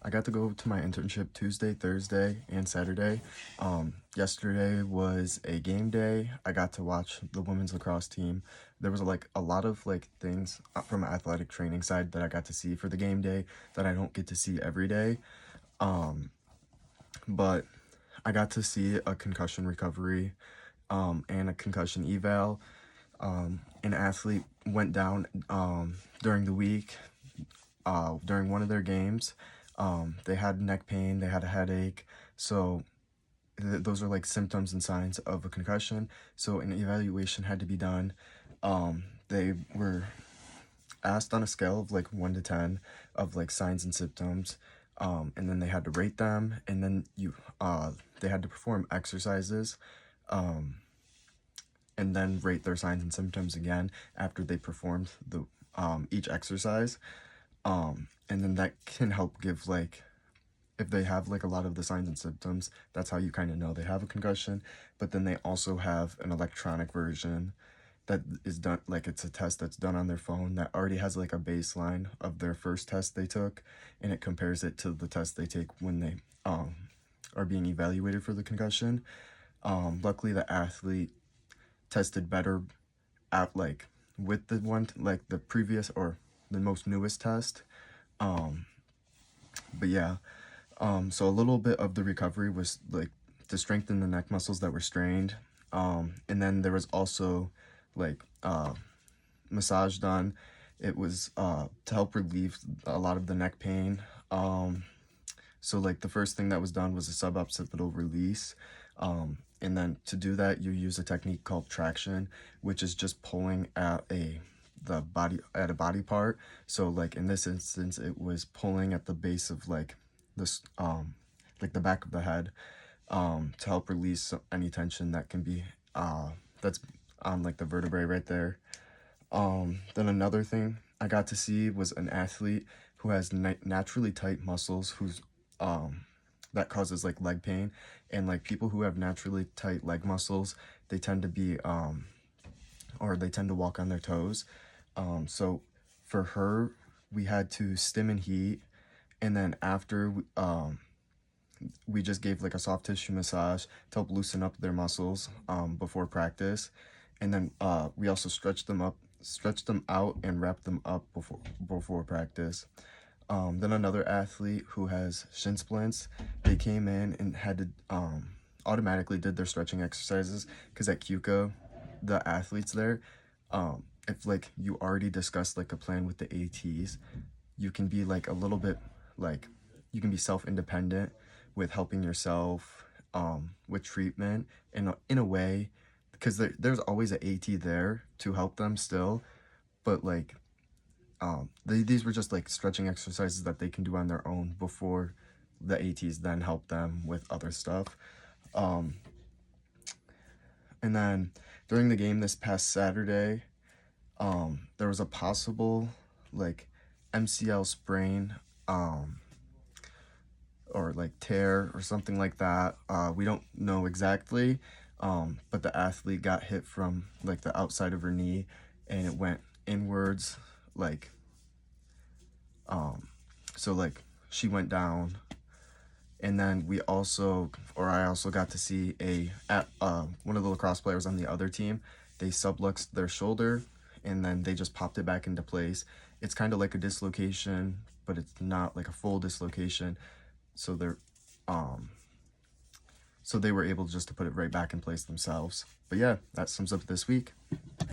I got to go to my internship Tuesday, Thursday, and Saturday. Yesterday was a game day. I got to watch the women's lacrosse team. There was like a lot of like things from an athletic training side that I got to see for the game day that I don't get to see every day. Um, but I got to see a concussion recovery, and a concussion eval. An athlete went down during the week during one of their games. They had neck pain, they had a headache, so those are like symptoms and signs of a concussion. So an evaluation had to be done. They were asked on a scale of like 1 to 10 of like signs and symptoms, and then they had to rate them, and then they had to perform exercises, and then rate their signs and symptoms again after they performed the each exercise. And then that can help give like, if they have like a lot of the signs and symptoms, that's how you kind of know they have a concussion. But then they also have an electronic version that is done, like it's a test that's done on their phone that already has like a baseline of their first test they took, and it compares it to the test they take when they are being evaluated for the concussion. Luckily the athlete tested better at like with the one like the previous or the most newest test. um but yeah, so a little bit of the recovery was like to strengthen the neck muscles that were strained. And then there was also like massage done. It was to help relieve a lot of the neck pain. So like the first thing that was done was a suboccipital release. And then to do that, you use a technique called traction, which is just pulling at a body part. So like in this instance, it was pulling at the base of like this like the back of the head, to help release any tension that can be that's on like the vertebrae right there. Then another thing I got to see was an athlete who has naturally tight muscles, who's that causes like leg pain. And like people who have naturally tight leg muscles, they tend to be or they tend to walk on their toes. So for her, we had to stim and heat, and then after we just gave like a soft tissue massage to help loosen up their muscles before practice. And then we also stretched them out and wrapped them up before practice. Then another athlete who has shin splints, they came in and had to automatically did their stretching exercises, because at QCO, the athletes there, if like you already discussed like a plan with the ATs, you can be like a little bit like, you can be self-independent with helping yourself with treatment in a way, because there's always an AT there to help them still. But like these were just like stretching exercises that they can do on their own before the ATs then help them with other stuff. And then during the game this past Saturday, there was a possible like MCL sprain, or like tear or something like that. We don't know exactly, but the athlete got hit from like the outside of her knee, and it went inwards, like so like she went down. And then I also got to see one of the lacrosse players on the other team. They subluxed their shoulder, and then they just popped it back into place. It's kind of like a dislocation, but it's not like a full dislocation. So they were able just to put it right back in place themselves. But yeah, that sums up this week.